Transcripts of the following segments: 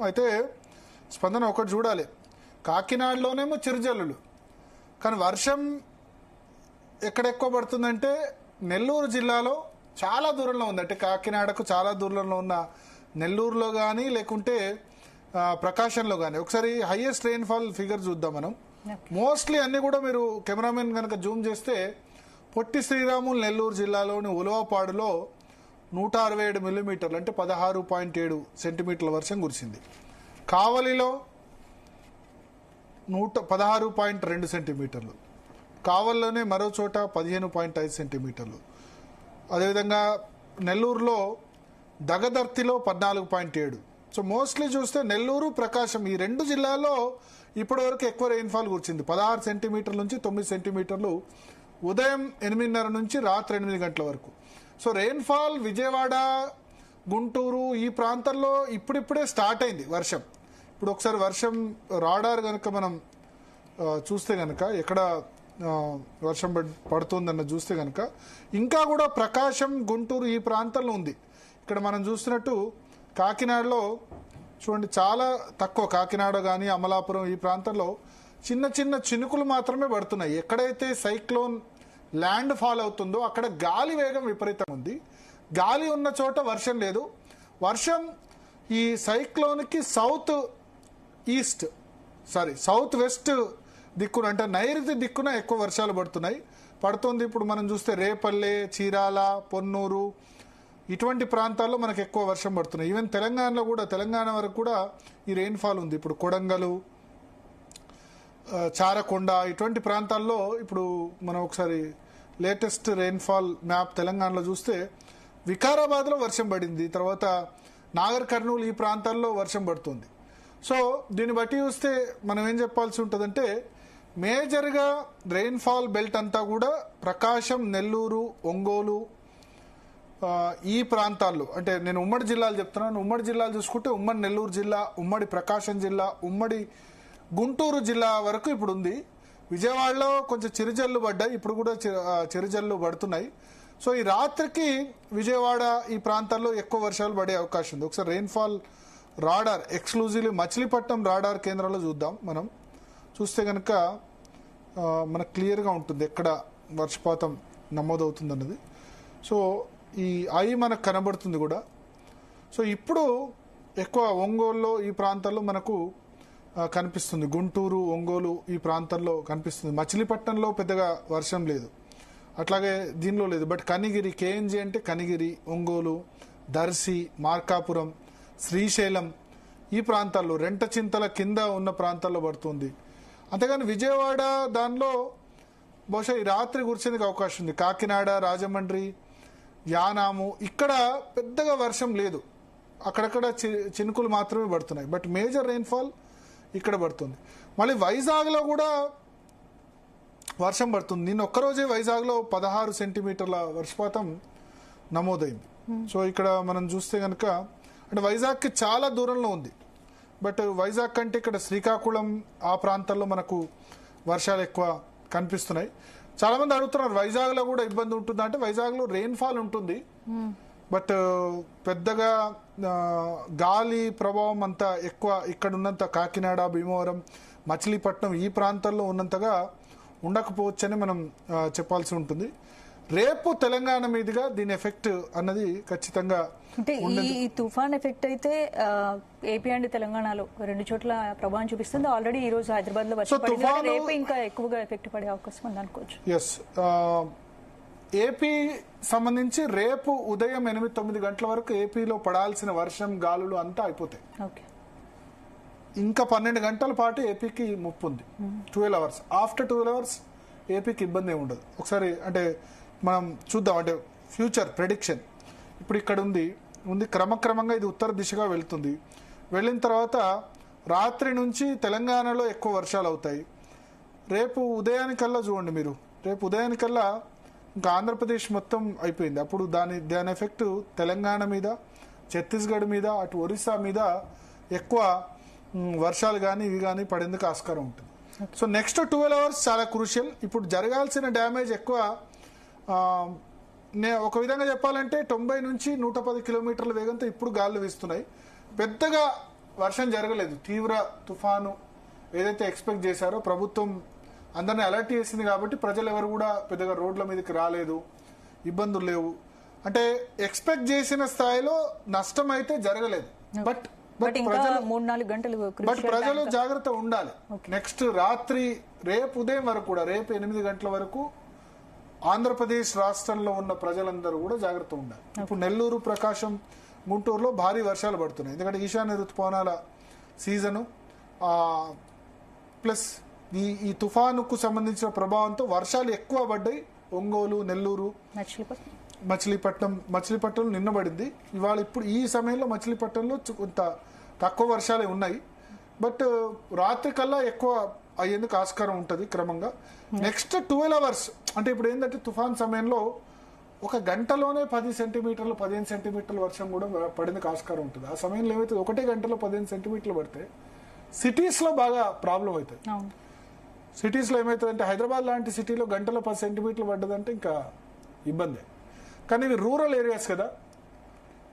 అయితే స్పందన ఒకటి చూడాలి, కాకినాడలోనేమో చిరుజల్లులు, కానీ వర్షం ఎక్కడ ఎక్కువ పడుతుందంటే నెల్లూరు జిల్లాలో చాలా దూరంలో ఉంది. అంటే కాకినాడకు చాలా దూరంలో ఉన్న నెల్లూరులో కానీ లేకుంటే ప్రకాశంలో కానీ. ఒకసారి హైయెస్ట్ రెయిన్ఫాల్ ఫిగర్ చూద్దాం మనం. మోస్ట్లీ అన్ని కూడా మీరు కెమెరామెన్ కనుక జూమ్ చేస్తే పొట్టి శ్రీరాములు నెల్లూరు జిల్లాలోని ఉలవపాడులో 167 మిల్లీమీటర్లు అంటే 16.7 సెంటీమీటర్ల వర్షం కురిసింది. కావలిలో 16.2 సెంటీమీటర్లు, కావలిలోనే మరో చోట 15.5 సెంటీమీటర్లు. అదేవిధంగా నెల్లూరులో దగదర్తిలో 14.7. సో మోస్ట్లీ చూస్తే నెల్లూరు ప్రకాశం ఈ రెండు జిల్లాల్లో ఇప్పటివరకు ఎక్కువ రెయిన్ఫాల్ కురిచింది. 16 సెంటీమీటర్ల నుంచి 9 సెంటీమీటర్లు ఉదయం 8:30 నుంచి రాత్రి 8 గంటల వరకు. సో రెయిన్ఫాల్ విజయవాడ, గుంటూరు ఈ ప్రాంతాల్లో ఇప్పుడిప్పుడే స్టార్ట్ అయింది వర్షం. ఇప్పుడు ఒకసారి వర్షం రాడార్ కనుక మనం చూస్తే కనుక ఎక్కడ వర్షం పడుతుందన్న చూస్తే కనుక ఇంకా కూడా ప్రకాశం, గుంటూరు ఈ ప్రాంతంలో ఉంది. ఇక్కడ మనం చూస్తున్నట్టు కాకినాడలో చూడండి చాలా తక్కువ, కాకినాడ కానీ అమలాపురం ఈ ప్రాంతంలో చిన్న చిన్న చినుకులు మాత్రమే పడుతున్నాయి. ఎక్కడైతే సైక్లోన్ ల్యాండ్ ఫాల్ అవుతుందో అక్కడ గాలి వేగం విపరీతంగా ఉంది. గాలి ఉన్న చోట వర్షం లేదు. వర్షం ఈ సైక్లోన్కి సౌత్ వెస్ట్ దిక్కున అంటే నైరుతి దిక్కున ఎక్కువ వర్షాలు పడుతుంది. ఇప్పుడు మనం చూస్తే రేపల్లె, చీరాల, పొన్నూరు ఇటువంటి ప్రాంతాల్లో మనకు ఎక్కువ వర్షం పడుతున్నాయి. ఈవెన్ తెలంగాణలో కూడా, తెలంగాణ వరకు కూడా ఈ రెయిన్ఫాల్ ఉంది. ఇప్పుడు కొడంగలు, చారకొండ ఇటువంటి ప్రాంతాల్లో ఇప్పుడు మనం ఒకసారి లేటెస్ట్ రెయిన్ఫాల్ మ్యాప్ తెలంగాణలో చూస్తే వికారాబాద్లో వర్షం పడింది, తర్వాత నాగర్ కర్నూలు ఈ ప్రాంతాల్లో వర్షం పడుతుంది. సో దీన్ని బట్టి చూస్తే మనం ఏం చెప్పాల్సి ఉంటుందంటే మేజర్గా రెయిన్ఫాల్ బెల్ట్ అంతా కూడా ప్రకాశం, నెల్లూరు, ఒంగోలు ఈ ప్రాంతాల్లో, అంటే నేను ఉమ్మడి జిల్లాలు చెప్తున్నాను. ఉమ్మడి జిల్లాలు చూసుకుంటే ఉమ్మడి నెల్లూరు జిల్లా, ఉమ్మడి ప్రకాశం జిల్లా, ఉమ్మడి గుంటూరు జిల్లా వరకు ఇప్పుడు ఉంది. విజయవాడలో కొంచెం చిరుజల్లు పడ్డాయి, ఇప్పుడు కూడా చిరుజల్లు పడుతున్నాయి. సో ఈ రాత్రికి విజయవాడ ఈ ప్రాంతాల్లో ఎక్కువ వర్షాలు పడే అవకాశం ఉంది. ఒకసారి rainfall radar exclusively Machilipatnam radar కేంద్రంలో చూద్దాం. మనం చూస్తే కనుక మనకు క్లియర్గా ఉంటుంది ఎక్కడ వర్షపాతం నమోదవుతుంది అన్నది. సో ఈ ఐ మనకు కనబడుతుంది కూడా. సో ఇప్పుడు ఎక్కువ ఒంగోలులో ఈ ప్రాంతాల్లో మనకు కనిపిస్తుంది, గుంటూరు, ఒంగోలు ఈ ప్రాంతాల్లో కనిపిస్తుంది. మచిలీపట్నంలో పెద్దగా వర్షం లేదు, అట్లాగే దీనిలో లేదు. బట్ కనిగిరి, కేఎన్జీ అంటే కనిగిరి, ఒంగోలు, దర్శి, మార్కాపురం, శ్రీశైలం ఈ ప్రాంతాల్లో రెంటచింతల కింద ఉన్న ప్రాంతాల్లో పడుతుంది. అంతేగాని విజయవాడ దానిలో బహుశా ఈ రాత్రి కురిసేందుకు అవకాశం ఉంది. కాకినాడ, రాజమండ్రి, యానాము ఇక్కడ పెద్దగా వర్షం లేదు, అక్కడక్కడ చినుకులు మాత్రమే పడుతున్నాయి. బట్ మేజర్ రెయిన్ఫాల్ ఇక్కడ పడుతుంది. మళ్ళీ వైజాగ్లో కూడా వర్షం పడుతుంది. నిన్న ఒక్కరోజే వైజాగ్లో 16 సెంటీమీటర్ల వర్షపాతం నమోదైంది. సో ఇక్కడ మనం చూస్తే కనుక అంటే వైజాగ్కి చాలా దూరంలో ఉంది. బట్ వైజాగ్ కంటే ఇక్కడ శ్రీకాకుళం ఆ ప్రాంతాల్లో మనకు వర్షాలు ఎక్కువ కనిపిస్తున్నాయి. చాలా మంది అడుగుతున్నారు వైజాగ్లో కూడా ఇబ్బంది ఉంటుందా అంటే వైజాగ్లో రెయిన్ఫాల్ ఉంటుంది, బట్ పెద్దగా గాలి ప్రభావం అంతా ఎక్కువ ఇక్కడ ఉన్నంత కాకినాడ, భీమవరం, మచిలీపట్నం ఈ ప్రాంతాల్లో ఉన్నంతగా ఉండకపోవచ్చని మనం చెప్పాల్సి ఉంటుంది. రేపు తెలంగాణ మీదుగా దీని ఎఫెక్ట్ అన్నది ఖచ్చితంగా అంటే ఈ తుఫాన్ ఎఫెక్ట్ అయితే ఏపీ అండ్ తెలంగాణలో రెండు చోట్ల ప్రభావం చూపిస్తుంది. ఆల్రెడీ ఈ రోజు హైదరాబాద్ లో రేపు ఇంకా ఎక్కువగా ఎఫెక్ట్ పడే అవకాశం ఉంది అనుకోవచ్చు. ఎస్, ఏపీ సంబంధించి రేపు ఉదయం 8-9 గంటల వరకు ఏపీలో పడాల్సిన వర్షం, గాలులు అంతా అయిపోతాయి. ఇంకా 12 గంటల పాటు ఏపీకి ముప్పు ఉంది. 12 అవర్స్, ఆఫ్టర్ 12 అవర్స్ ఏపీకి ఇబ్బంది ఏమి ఉండదు. ఒకసారి అంటే మనం చూద్దాం, అంటే ఫ్యూచర్ ప్రెడిక్షన్ ఇప్పుడు ఇక్కడ ఉంది క్రమక్రమంగా ఇది ఉత్తర దిశగా వెళ్తుంది. వెళ్ళిన తర్వాత రాత్రి నుంచి తెలంగాణలో ఎక్కువ వర్షాలు అవుతాయి. రేపు ఉదయానికల్లా చూడండి మీరు, రేపు ఉదయానికల్లా ఇంకా ఆంధ్రప్రదేశ్ మొత్తం అయిపోయింది. అప్పుడు దాని ఎఫెక్ట్ తెలంగాణ మీద, ఛత్తీస్గఢ్ మీద, అటు ఒరిస్సా మీద ఎక్కువ వర్షాలు కానీ ఇవి కానీ పడేందుకు ఆస్కారం ఉంటుంది. సో నెక్స్ట్ 12 అవర్స్ చాలా క్రూషియల్. ఇప్పుడు జరగాల్సిన డ్యామేజ్ ఎక్కువ. ఒక విధంగా చెప్పాలంటే 90 నుంచి 110 కిలోమీటర్ల వేగంతో ఇప్పుడు గాలులు వీస్తున్నాయి. పెద్దగా వర్షం జరగలేదు. తీవ్ర తుఫాను ఏదైతే ఎక్స్పెక్ట్ చేశారో ప్రభుత్వం అందరిని అలర్ట్ చేసింది కాబట్టి ప్రజలు ఎవరు కూడా పెద్దగా రోడ్ల మీదకి రాలేదు, ఇబ్బందులు లేవు. అంటే ఎక్స్పెక్ట్ చేసిన స్థాయిలో నష్టం అయితే జరగలేదు. బట్ ఇంకా 3-4 గంటలు ప్రజలు జాగ్రత్త ఉండాలి. నెక్స్ట్ రాత్రి రేపు ఉదయం వరకు కూడా, రేపు 8 గంటల వరకు ఆంధ్రప్రదేశ్ రాష్ట్రంలో ఉన్న ప్రజలందరూ కూడా జాగ్రత్త ఉండాలి. ఇప్పుడు నెల్లూరు, ప్రకాశం, గుంటూరులో భారీ వర్షాలు పడుతున్నాయి. ఎందుకంటే ఈశాన్య ఋతుపవనాల సీజను ప్లస్ ఈ తుఫానుకు సంబంధించిన ప్రభావంతో వర్షాలు ఎక్కువ పడ్డాయి. ఒంగోలు, నెల్లూరు, మచిలీపట్నం నిన్న పడింది. ఇవాళ ఇప్పుడు ఈ సమయంలో మచిలీపట్నంలో కొంత తక్కువ వర్షాలే ఉన్నాయి. బట్ రాత్రి కల్లా ఎక్కువ అయ్యేందుకు ఆస్కారం ఉంటుంది క్రమంగా. నెక్స్ట్ 12 అవర్స్ అంటే ఇప్పుడు ఏంటంటే తుఫాన్ సమయంలో ఒక గంటలోనే 10 సెంటీమీటర్లు 15 సెంటీమీటర్ల వర్షం కూడా పడేందుకు ఆస్కారం ఉంటుంది. ఆ సమయంలో ఏమైతే ఒకటే గంటలో 15 సెంటీమీటర్లు పడితే సిటీస్ లో బాగా ప్రాబ్లం అవుతుంది. సిటీస్ లో ఏమవుతుందంటే హైదరాబాద్ లాంటి సిటీలో గంటలో 10 సెంటీమీటర్లు పడ్డదంటే ఇంకా ఇబ్బంది. కానీ ఇవి రూరల్ ఏరియాస్ కదా,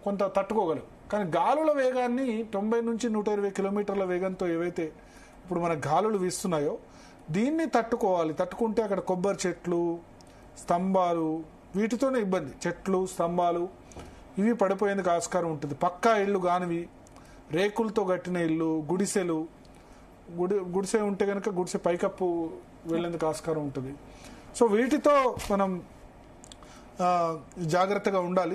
కొంత తట్టుకోగలవు. కానీ గాలుల వేగాన్ని 90 నుంచి 120 కిలోమీటర్ల వేగంతో ఏవైతే ఇప్పుడు మన గాలులు వీస్తున్నాయో దీన్ని తట్టుకోవాలి. తట్టుకుంటే అక్కడ కొబ్బరి చెట్లు, స్తంభాలు, వీటితోనే ఇబ్బంది. చెట్లు, స్తంభాలు ఇవి పడిపోయేందుకు ఆస్కారం ఉంటుంది. పక్కా ఇళ్ళు కానివి, రేకులతో కట్టిన ఇల్లు, గుడిసె ఉంటే కనుక గుడిసె పైకప్పు వెళ్ళేందుకు ఆస్కారం ఉంటుంది. సో వీటితో మనం జాగ్రత్తగా ఉండాలి.